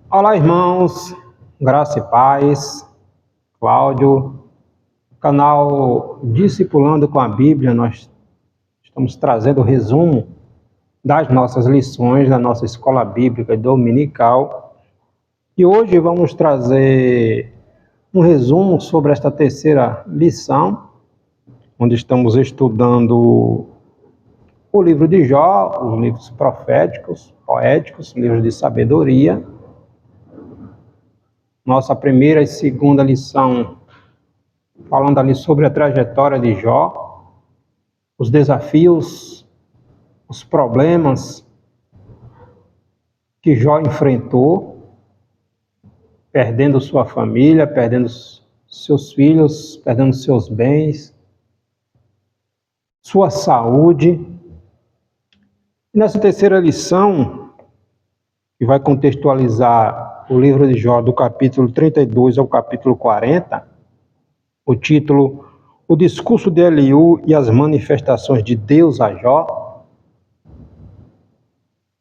Olá, irmãos, graça e paz. Cláudio, canal Discipulando com a Bíblia, nós estamos trazendo o resumo das nossas lições da nossa escola bíblica dominical. E hoje vamos trazer um resumo sobre esta terceira lição, onde estamos estudando o livro de Jó, os livros proféticos, poéticos, livros de sabedoria. Nossa primeira e segunda lição falando ali sobre a trajetória de Jó, os desafios, os problemas que Jó enfrentou, perdendo sua família, perdendo seus filhos, perdendo seus bens, sua saúde. E nessa terceira lição, que vai contextualizar o livro de Jó do capítulo 32 ao capítulo 40, o título, o discurso de Eliú e as manifestações de Deus a Jó,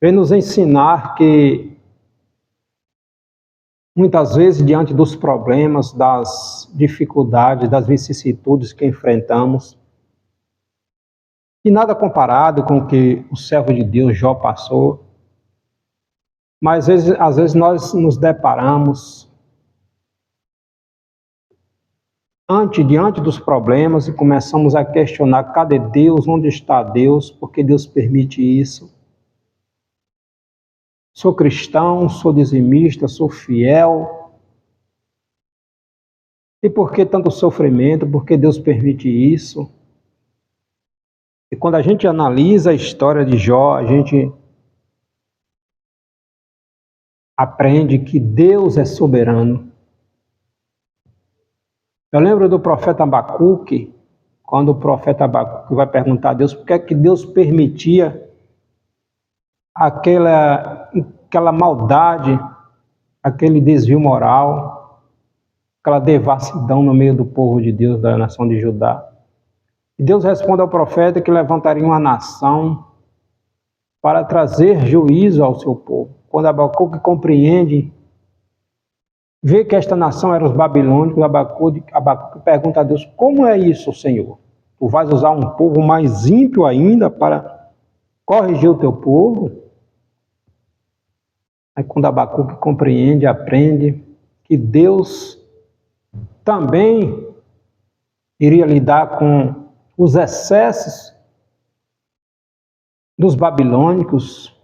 vem nos ensinar que muitas vezes diante dos problemas, das dificuldades, das vicissitudes que enfrentamos, e nada comparado com o que o servo de Deus Jó passou, mas às vezes nós nos deparamos diante dos problemas e começamos a questionar: cadê Deus? Onde está Deus? Por que Deus permite isso? Sou cristão, sou dizimista, sou fiel. E por que tanto sofrimento? Por que Deus permite isso? E quando a gente analisa a história de Jó, a gente aprende que Deus é soberano. Eu lembro do profeta Abacuque, quando o profeta Abacuque vai perguntar a Deus por que é que Deus permitia aquela maldade, aquele desvio moral, aquela devassidão no meio do povo de Deus, da nação de Judá. E Deus responde ao profeta que levantaria uma nação para trazer juízo ao seu povo. Quando Abacuque compreende, vê que esta nação era os babilônicos, Abacuque pergunta a Deus: como é isso, Senhor? Tu vais usar um povo mais ímpio ainda para corrigir o teu povo? Aí quando Abacuque compreende, aprende que Deus também iria lidar com os excessos dos babilônicos,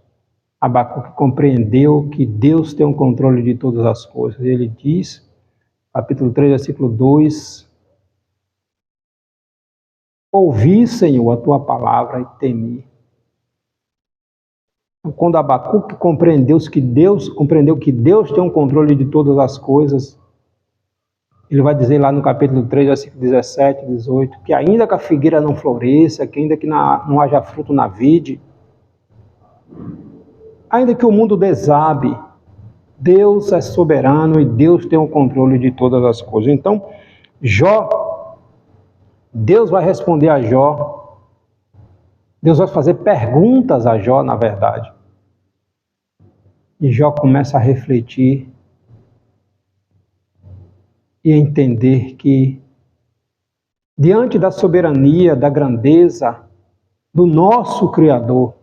Abacuque compreendeu que Deus tem o controle de todas as coisas. Ele diz, capítulo 3, versículo 2, ouvi, Senhor, a tua palavra e temi. Quando Abacuque compreendeu que Deus tem o controle de todas as coisas, ele vai dizer lá no capítulo 3, versículo 17, 18, que ainda que a figueira não floresça, que ainda que não haja fruto na vide, ainda que o mundo desabe, Deus é soberano e Deus tem o controle de todas as coisas. Então, Deus vai responder a Jó, Deus vai fazer perguntas a Jó, na verdade. E Jó começa a refletir e a entender que, diante da soberania, da grandeza do nosso Criador,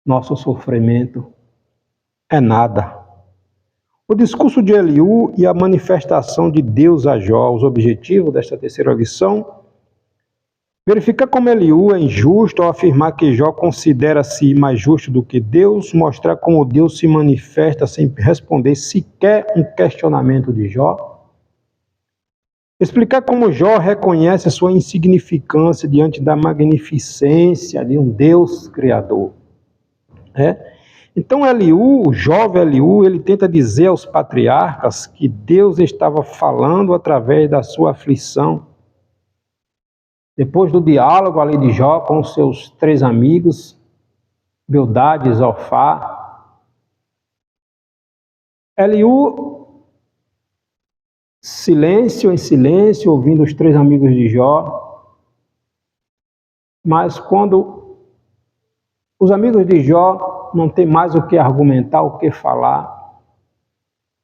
nosso sofrimento é nada. O discurso de Eliú e a manifestação de Deus a Jó, os objetivos desta terceira lição: verificar como Eliú é injusto ao afirmar que Jó considera-se mais justo do que Deus, mostrar como Deus se manifesta sem responder sequer um questionamento de Jó, explicar como Jó reconhece sua insignificância diante da magnificência de um Deus Criador. Então o jovem Eliú, ele tenta dizer aos patriarcas que Deus estava falando através da sua aflição. Depois do diálogo ali de Jó com seus 3 amigos, Bildade e Zofar, Eliú, silêncio em silêncio, ouvindo os 3 amigos de Jó. Mas quando os amigos de Jó Jó não tem mais o que argumentar, o que falar.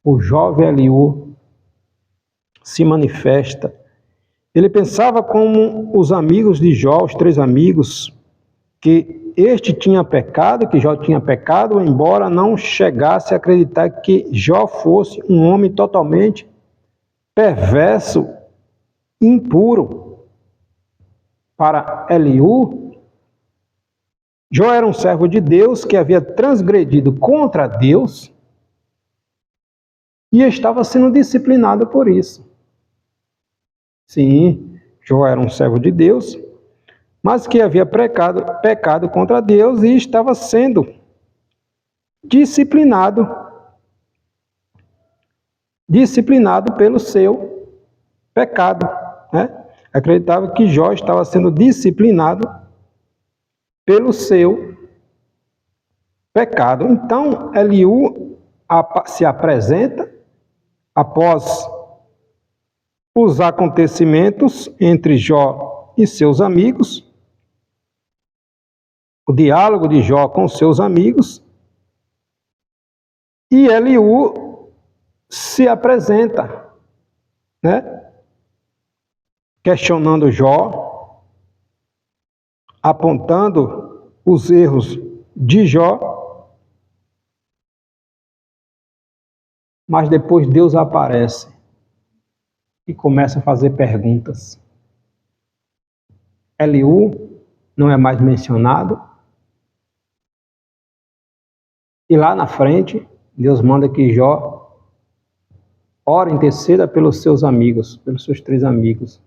O jovem Eliú se manifesta. Ele pensava como os amigos de Jó, os 3 amigos, que este tinha pecado, que Jó tinha pecado, embora não chegasse a acreditar que Jó fosse um homem totalmente perverso, impuro. Para Eliú, Jó era um servo de Deus que havia transgredido contra Deus e estava sendo disciplinado por isso. Sim, Jó era um servo de Deus, mas que havia pecado contra Deus e estava sendo disciplinado pelo seu pecado, né? Acreditava que Jó estava sendo disciplinado pelo seu pecado. Então, Eliú se apresenta após os acontecimentos entre Jó e seus amigos, o diálogo de Jó com seus amigos, e Eliú se apresenta, né? Questionando Jó, apontando os erros de Jó, mas depois Deus aparece e começa a fazer perguntas. Eliú não é mais mencionado, e lá na frente, Deus manda que Jó ore, interceda pelos seus amigos, pelos seus 3 amigos,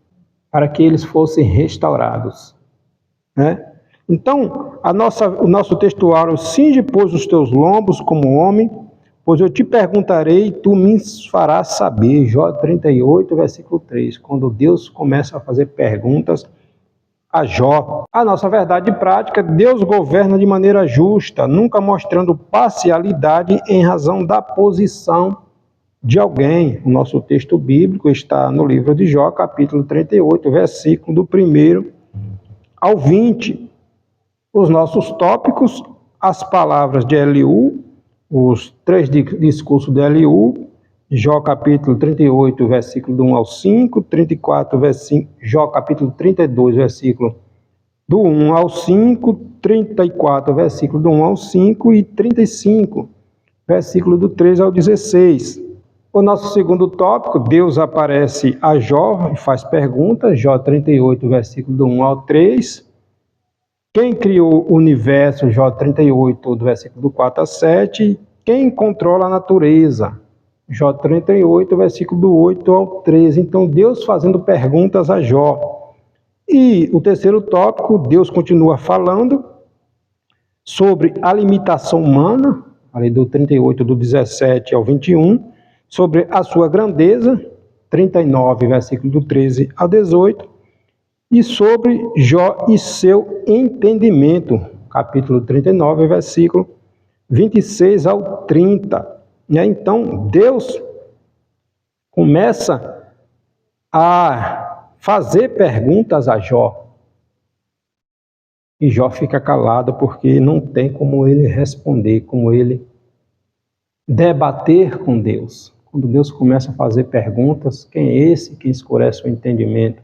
para que eles fossem restaurados, né? Então, o nosso textuário: cinge, pois, os teus lombos como homem, pois eu te perguntarei e tu me farás saber. Jó 38, versículo 3, quando Deus começa a fazer perguntas a Jó. A nossa verdade prática: Deus governa de maneira justa, nunca mostrando parcialidade em razão da posição de alguém. O nosso texto bíblico está no livro de Jó, capítulo 38, versículo do 1 ao 20. Os nossos tópicos: as palavras de Eliú, os 3 discursos de Eliú, Jó capítulo 38, versículo do 1 ao 5, 34, Jó capítulo 32, versículo do 1 ao 5, 34, versículo do 1 ao 5 e 35, versículo do 13 ao 16. O nosso segundo tópico: Deus aparece a Jó e faz perguntas, Jó 38, versículo do 1 ao 3. Quem criou o universo, Jó 38, do versículo do 4 a 7. Quem controla a natureza, Jó 38, versículo do 8 ao 13. Então, Deus fazendo perguntas a Jó. E o terceiro tópico: Deus continua falando sobre a limitação humana, ali do 38, do 17 ao 21, sobre a sua grandeza, 39, versículo do 13 ao 18, e sobre Jó e seu entendimento, capítulo 39, versículo 26 ao 30. Então, Deus começa a fazer perguntas a Jó. E Jó fica calado porque não tem como ele responder, como ele debater com Deus. Quando Deus começa a fazer perguntas: quem é esse que escurece o entendimento,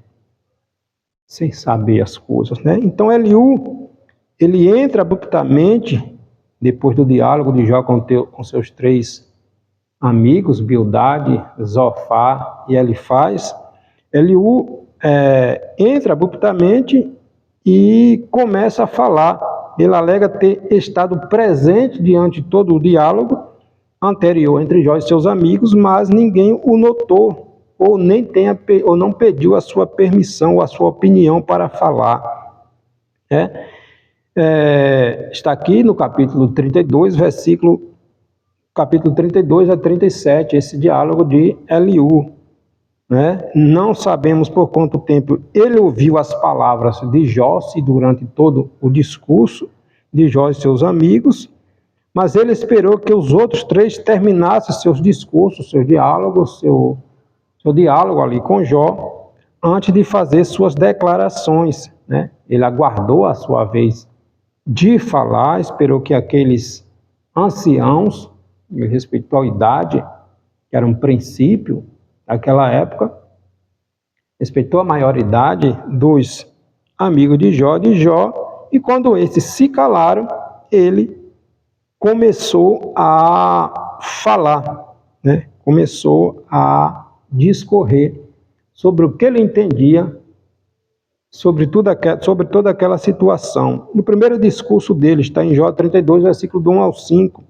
sem saber as coisas, né? Então Eliú, ele entra abruptamente, depois do diálogo de Jó com seus 3 amigos, Bildade, Zofar e Elifaz. Eliú entra abruptamente e começa a falar. Ele alega ter estado presente diante de todo o diálogo anterior entre Jó e seus amigos, mas ninguém o notou, ou não pediu a sua permissão ou a sua opinião para falar. Está aqui no capítulo 32, capítulo 32 a 37, esse diálogo de Eliú. Não sabemos por quanto tempo ele ouviu as palavras de Jó, se durante todo o discurso de Jó e seus amigos, mas ele esperou que os outros 3 terminassem seus discursos, seus diálogos, seu diálogo ali com Jó, antes de fazer suas declarações. Ele aguardou a sua vez de falar, esperou que aqueles anciãos, ele respeitou a idade, que era um princípio daquela época, respeitou a maioridade dos amigos de Jó, e quando esses se calaram, ele começou a falar, né? Começou a discorrer sobre o que ele entendia sobre toda aquela situação. No primeiro discurso dele, está em Jó 32, versículo do 1 ao 5.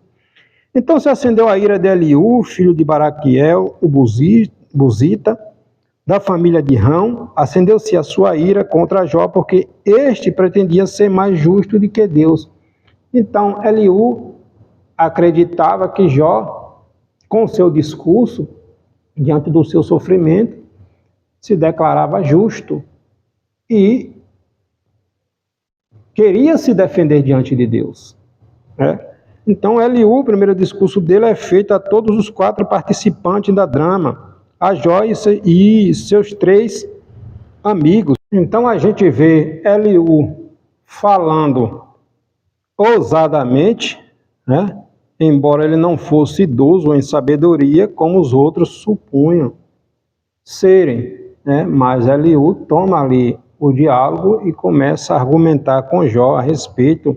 Então se acendeu a ira de Eliú, filho de Baraquiel, o Buzita, da família de Rão, acendeu-se a sua ira contra Jó, porque este pretendia ser mais justo do que Deus. Então Eliú acreditava que Jó, com seu discurso, diante do seu sofrimento, se declarava justo e queria se defender diante de Deus, né? Então Eliú, o primeiro discurso dele é feito a todos os 4 participantes da drama, a Jó e seus 3 amigos. Então a gente vê Eliú falando ousadamente, né? Embora ele não fosse idoso em sabedoria, como os outros supunham serem, né? Mas Eliú toma ali o diálogo e começa a argumentar com Jó a respeito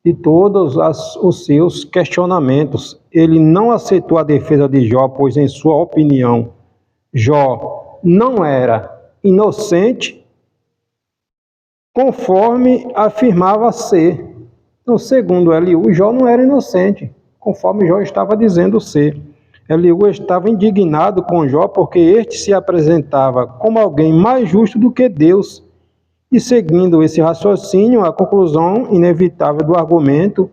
de todos os seus questionamentos. Ele não aceitou a defesa de Jó, pois, em sua opinião, Jó não era inocente, conforme afirmava ser. Então, segundo Eliú, Jó não era inocente, conforme Jó estava dizendo ser. Eliú estava indignado com Jó porque este se apresentava como alguém mais justo do que Deus. E seguindo esse raciocínio, a conclusão inevitável do argumento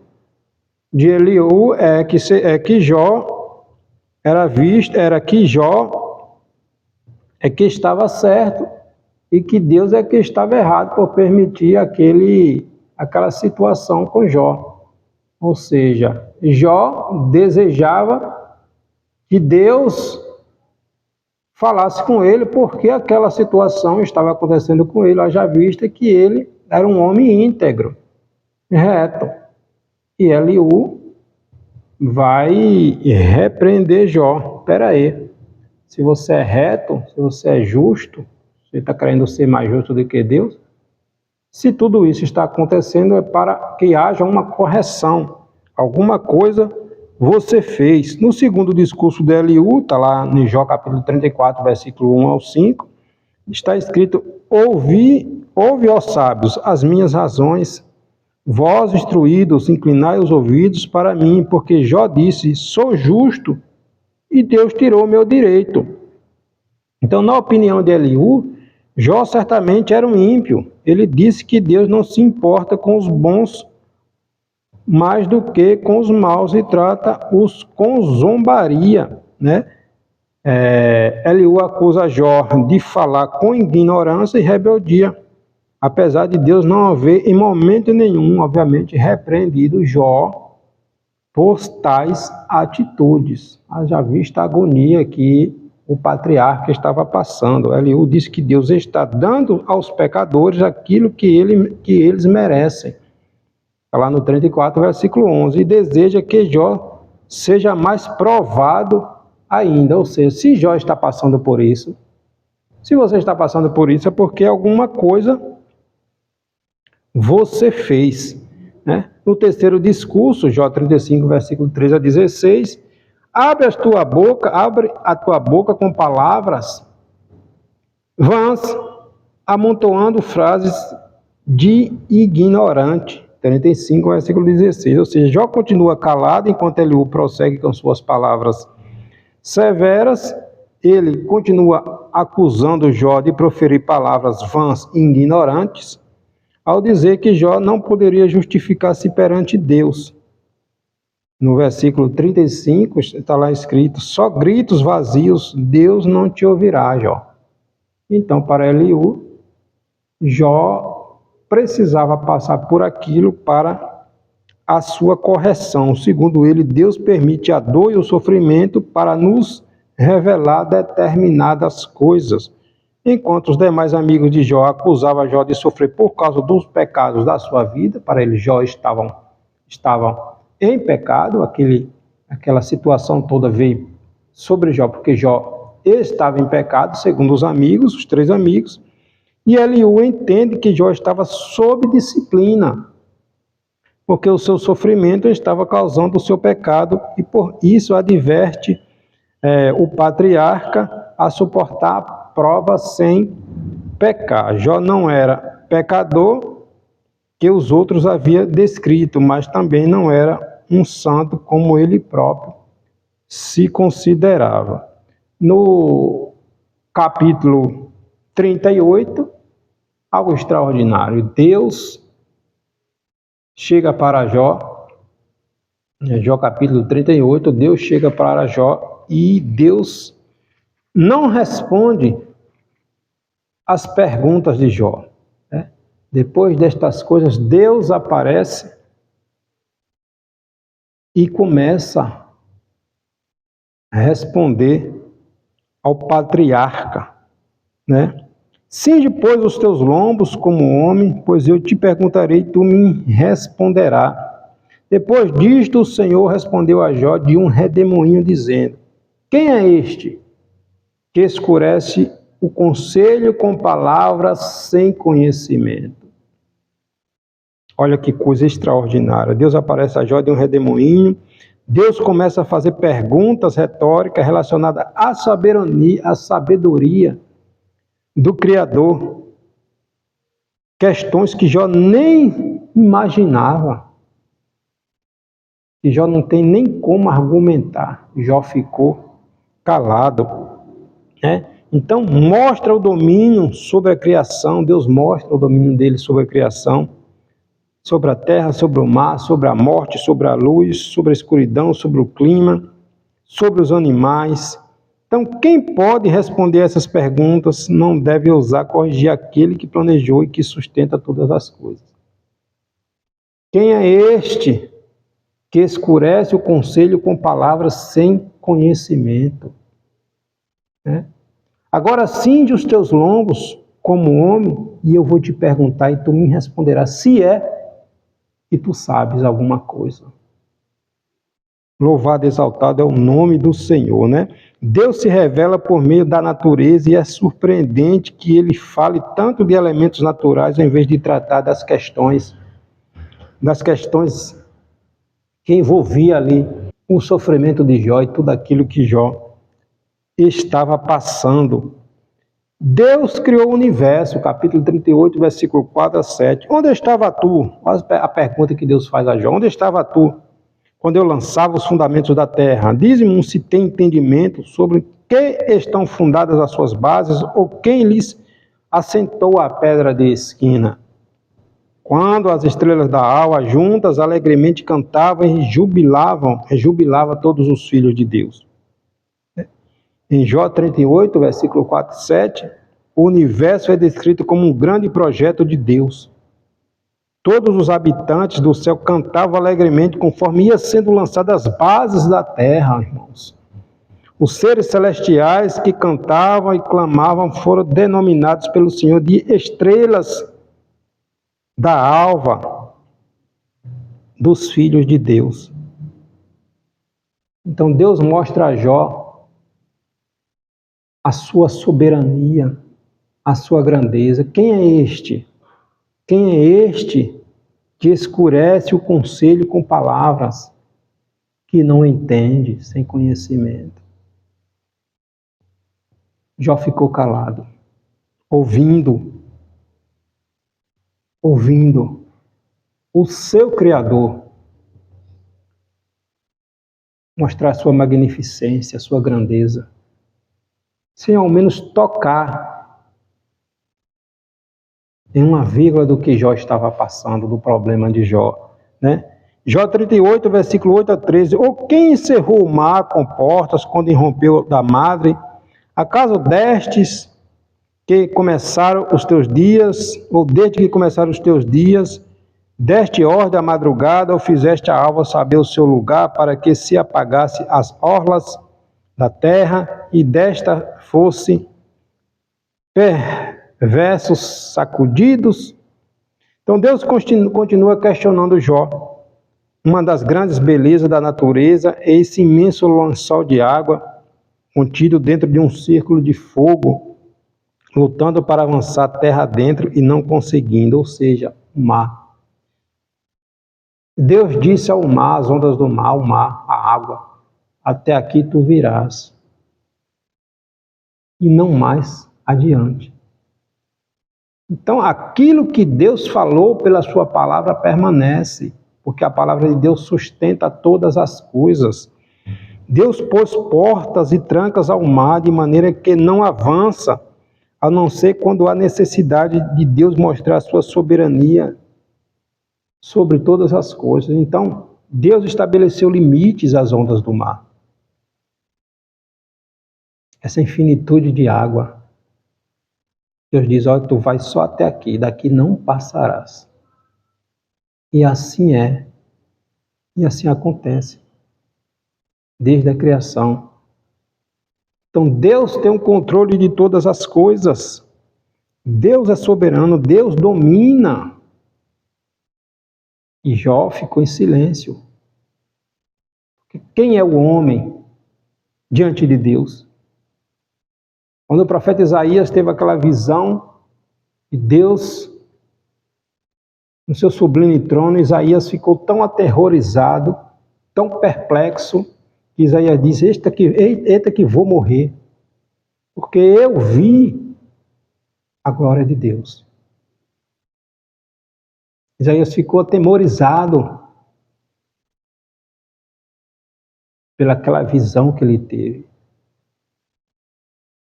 de Eliú é que Jó estava certo e que Deus é que estava errado por permitir aquela situação com Jó. Ou seja, Jó desejava que Deus falasse com ele porque aquela situação estava acontecendo com ele, haja vista que ele era um homem íntegro, reto. E Eliú vai repreender Jó. Espera aí, se você é reto, se você é justo, você está querendo ser mais justo do que Deus, se tudo isso está acontecendo é para que haja uma correção, alguma coisa você fez. No segundo discurso de Eliú, está lá em Jó capítulo 34, versículo 1 ao 5, está escrito: ouve, ó sábios, as minhas razões, vós instruídos, inclinai os ouvidos para mim, porque Jó disse, sou justo, e Deus tirou meu direito. Então, na opinião de Eliú, Jó certamente era um ímpio. Ele disse que Deus não se importa com os bons mais do que com os maus e trata-os com zombaria, né? Eliú acusa Jó de falar com ignorância e rebeldia, apesar de Deus não haver em momento nenhum, obviamente, repreendido Jó por tais atitudes. Haja vista a agonia que o patriarca estava passando. Eliú disse que Deus está dando aos pecadores aquilo que eles merecem. Está lá no 34, versículo 11. E deseja que Jó seja mais provado ainda. Ou seja, se Jó está passando por isso, se você está passando por isso, é porque alguma coisa você fez, né? No terceiro discurso, Jó 35, versículo 13 a 16, abre a tua boca com palavras vãs, amontoando frases de ignorante. 35, versículo 16. Ou seja, Jó continua calado enquanto Eliú prossegue com suas palavras severas. Ele continua acusando Jó de proferir palavras vãs e ignorantes, ao dizer que Jó não poderia justificar-se perante Deus. No versículo 35 está lá escrito: só gritos vazios, Deus não te ouvirá, Jó. Então, para Eliú, Jó precisava passar por aquilo para a sua correção. Segundo ele, Deus permite a dor e o sofrimento para nos revelar determinadas coisas. enquanto os demais amigos de Jó acusavam Jó de sofrer por causa dos pecados da sua vida. Para eles, Jó estavam em pecado. Aquela situação toda veio sobre Jó, porque Jó estava em pecado, segundo os amigos, os 3 amigos. E Eliú entende que Jó estava sob disciplina, porque o seu sofrimento estava causando o seu pecado, e por isso adverte o patriarca a suportar provas sem pecar. Jó não era pecador, que os outros havia descrito, mas também não era um santo como ele próprio se considerava. No capítulo 38, algo extraordinário. Deus chega para Jó, Jó capítulo 38, Deus chega para Jó e Deus não responde as perguntas de Jó. Depois destas coisas, Deus aparece e começa a responder ao patriarca, Cinge, pois, os teus lombos como homem, pois eu te perguntarei, tu me responderás. Depois disto, o Senhor respondeu a Jó de um redemoinho, dizendo: quem é este que escurece o conselho com palavras sem conhecimento? Olha que coisa extraordinária. Deus aparece a Jó de um redemoinho. Deus começa a fazer perguntas retóricas relacionadas à sabedoria do Criador. Questões que Jó nem imaginava. Que Jó não tem nem como argumentar. Jó ficou calado. Então, mostra o domínio sobre a criação. Deus mostra o domínio dele sobre a criação. Sobre a terra, sobre o mar, sobre a morte, sobre a luz, sobre a escuridão, sobre o clima, sobre os animais. Então, quem pode responder essas perguntas não deve ousar corrigir aquele que planejou e que sustenta todas as coisas. Quem é este que escurece o conselho com palavras sem conhecimento? Agora cinge os teus lombos como homem, e eu vou te perguntar e tu me responderás, se é que tu sabes alguma coisa. Louvado e exaltado é o nome do Senhor, Deus se revela por meio da natureza e é surpreendente que ele fale tanto de elementos naturais em vez de tratar das questões que envolvia ali o sofrimento de Jó e tudo aquilo que Jó estava passando. Deus criou o universo, capítulo 38, versículo 4 a 7. Onde estava tu? Olha a pergunta que Deus faz a Jó. Onde estava tu quando eu lançava os fundamentos da terra? Dize-me se tem entendimento sobre que estão fundadas as suas bases, ou quem lhes assentou a pedra de esquina. Quando as estrelas da alva juntas alegremente cantavam e jubilava todos os filhos de Deus. Em Jó 38, versículo 4 e 7, o universo é descrito como um grande projeto de Deus. Todos os habitantes do céu cantavam alegremente conforme ia sendo lançadas as bases da terra, irmãos. Os seres celestiais que cantavam e clamavam foram denominados pelo Senhor de estrelas da alva dos filhos de Deus. Então Deus mostra a Jó a sua soberania, a sua grandeza. Quem é este? Quem é este que escurece o conselho com palavras que não entende, sem conhecimento? Jó ficou calado, ouvindo o seu Criador mostrar sua magnificência, sua grandeza, sem ao menos tocar em uma vírgula do que Jó estava passando, do problema de Jó, Jó 38, versículo 8 a 13. Ou quem encerrou o mar com portas quando irrompeu da madre? Acaso destes que começaram os teus dias, ou desde que começaram os teus dias, deste ordem à madrugada, ou fizeste a alva saber o seu lugar, para que se apagasse as orlas da terra, e desta fosse perversos sacudidos. Então Deus continua questionando Jó. Uma das grandes belezas da natureza é esse imenso lençol de água contido dentro de um círculo de fogo, lutando para avançar terra dentro e não conseguindo, ou seja, o mar. Deus disse ao mar, às ondas do mar, ao mar, à água: até aqui tu virás, e não mais adiante. Então, aquilo que Deus falou pela sua palavra permanece, porque a palavra de Deus sustenta todas as coisas. Deus pôs portas e trancas ao mar de maneira que não avança, a não ser quando há necessidade de Deus mostrar a sua soberania sobre todas as coisas. Então, Deus estabeleceu limites às ondas do mar. Essa infinitude de água. Deus diz: olha, tu vais só até aqui, daqui não passarás. E assim é. E assim acontece. Desde a criação. Então Deus tem o controle de todas as coisas. Deus é soberano, Deus domina. E Jó ficou em silêncio. Quem é o homem diante de Deus? Quando o profeta Isaías teve aquela visão de Deus no seu sublime trono, Isaías ficou tão aterrorizado, tão perplexo, que Isaías disse: eita que vou morrer, porque eu vi a glória de Deus. Isaías ficou atemorizado pelaquela visão que ele teve.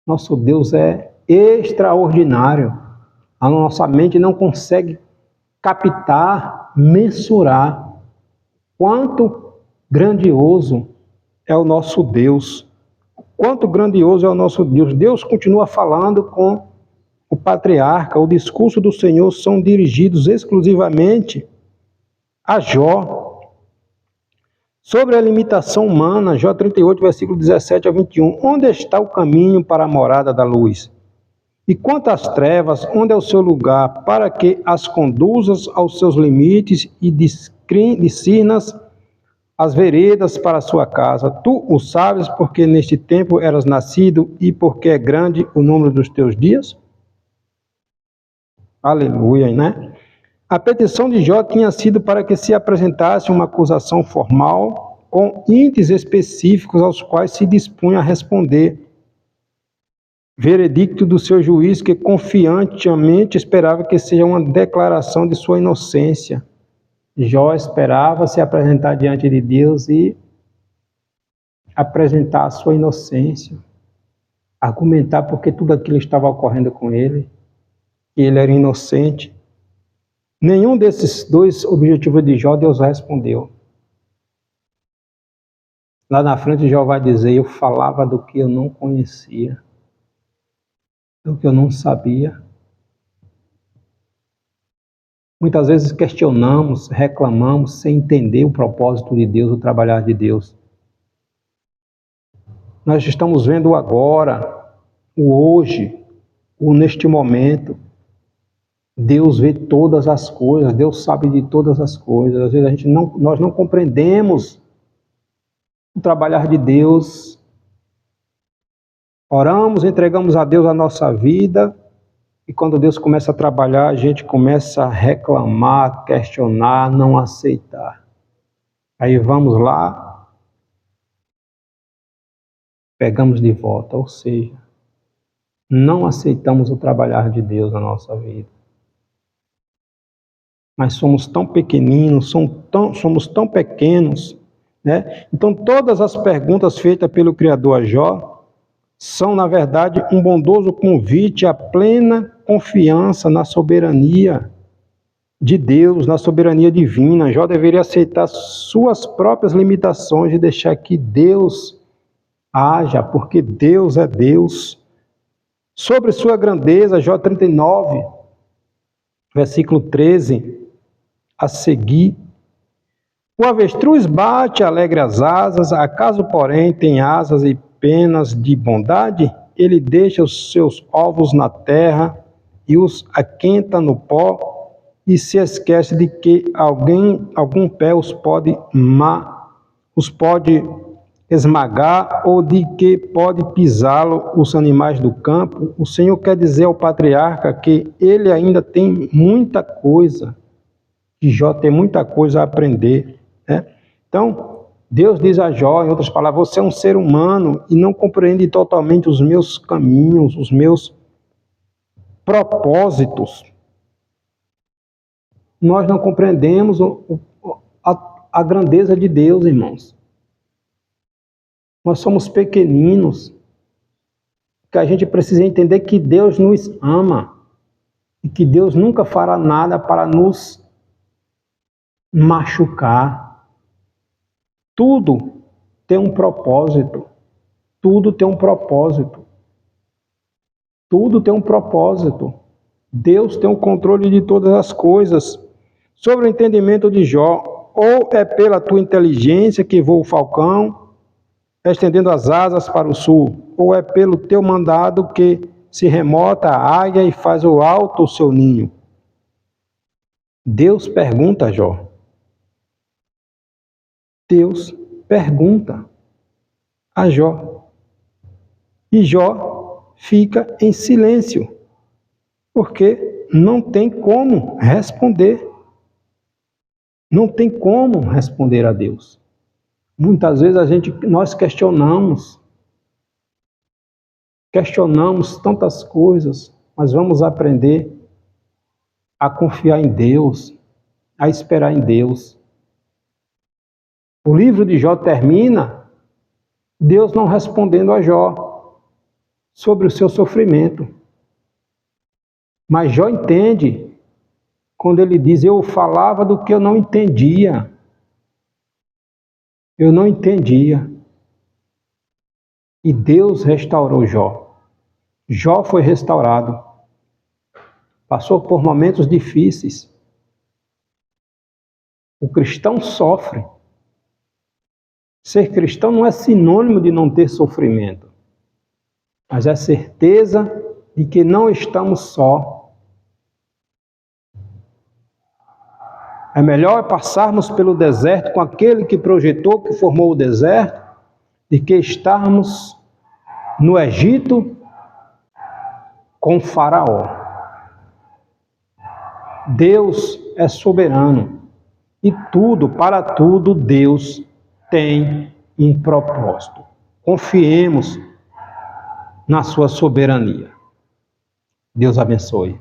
Nosso Deus é extraordinário. A nossa mente não consegue captar, mensurar quanto grandioso é o nosso Deus. Quanto grandioso é o nosso Deus. Deus continua falando com o patriarca. O discurso do Senhor são dirigidos exclusivamente a Jó. Sobre a limitação humana, Jó 38, versículo 17 a 21. Onde está o caminho para a morada da luz? E quanto às trevas, onde é o seu lugar, para que as conduzas aos seus limites e discernas as veredas para a sua casa? Tu o sabes, porque neste tempo eras nascido e porque é grande o número dos teus dias? Aleluia, né? A petição de Jó tinha sido para que se apresentasse uma acusação formal com índices específicos aos quais se dispunha a responder. Veredicto do seu juiz, que confiantemente esperava que seja uma declaração de sua inocência. Jó esperava se apresentar diante de Deus e apresentar a sua inocência, argumentar porque tudo aquilo estava ocorrendo com ele, que ele era inocente. Nenhum desses dois objetivos de Jó Deus respondeu. Lá na frente Jó vai dizer: eu falava do que eu não conhecia, do que eu não sabia. Muitas vezes questionamos, reclamamos sem entender o propósito de Deus, o trabalhar de Deus. Nós estamos vendo o agora, o hoje, o neste momento. Deus vê todas as coisas, Deus sabe de todas as coisas. Às vezes nós não compreendemos o trabalhar de Deus. Oramos, entregamos a Deus a nossa vida, e quando Deus começa a trabalhar, a gente começa a reclamar, questionar, não aceitar. Aí vamos lá, pegamos de volta, ou seja, não aceitamos o trabalhar de Deus na nossa vida. Mas somos tão pequeninos, somos tão pequenos, né? Então todas as perguntas feitas pelo Criador a Jó são, na verdade, um bondoso convite à plena confiança na soberania de Deus, na soberania divina. Jó deveria aceitar suas próprias limitações e deixar que Deus haja, porque Deus é Deus. Sobre sua grandeza, Jó 39, versículo 13, a seguir: o avestruz bate alegre as asas, acaso, porém, tem asas e penas de bondade? ele deixa os seus ovos na terra e os aquenta no pó, e se esquece de que algum pé os pode esmagar, ou de que pode pisá-lo os animais do campo. O Senhor quer dizer ao patriarca que ele ainda tem muita coisa, que Jó tem muita coisa a aprender, né? Então, Deus diz a Jó, em outras palavras, você é um ser humano e não compreende totalmente os meus caminhos, os meus propósitos. Nós não compreendemos a grandeza de Deus, irmãos. Nós somos pequeninos, que a gente precisa entender que Deus nos ama e que Deus nunca fará nada para nos machucar. Tudo tem um propósito. Tudo tem um propósito. Tudo tem um propósito. Deus tem o controle de todas as coisas. Sobre o entendimento de Jó, ou é pela tua inteligência que voa o falcão, estendendo as asas para o sul, ou é pelo teu mandado que se remota a águia e faz o alto o seu ninho. Deus pergunta a Jó. Deus pergunta a Jó. E Jó fica em silêncio, porque não tem como responder. Não tem como responder a Deus. Muitas vezes nós questionamos tantas coisas, mas vamos aprender a confiar em Deus, a esperar em Deus. O livro de Jó termina Deus não respondendo a Jó sobre o seu sofrimento. Mas Jó entende quando ele diz, eu falava do que eu não entendia. Eu não entendia. E Deus restaurou Jó. Jó foi restaurado. Passou por momentos difíceis. O cristão sofre. Ser cristão não é sinônimo de não ter sofrimento, mas é certeza de que não estamos só. É melhor passarmos pelo deserto com aquele que projetou, que formou o deserto, do que estarmos no Egito com Faraó. Deus é soberano e para tudo Deus tem um propósito. Confiemos na sua soberania. Deus abençoe.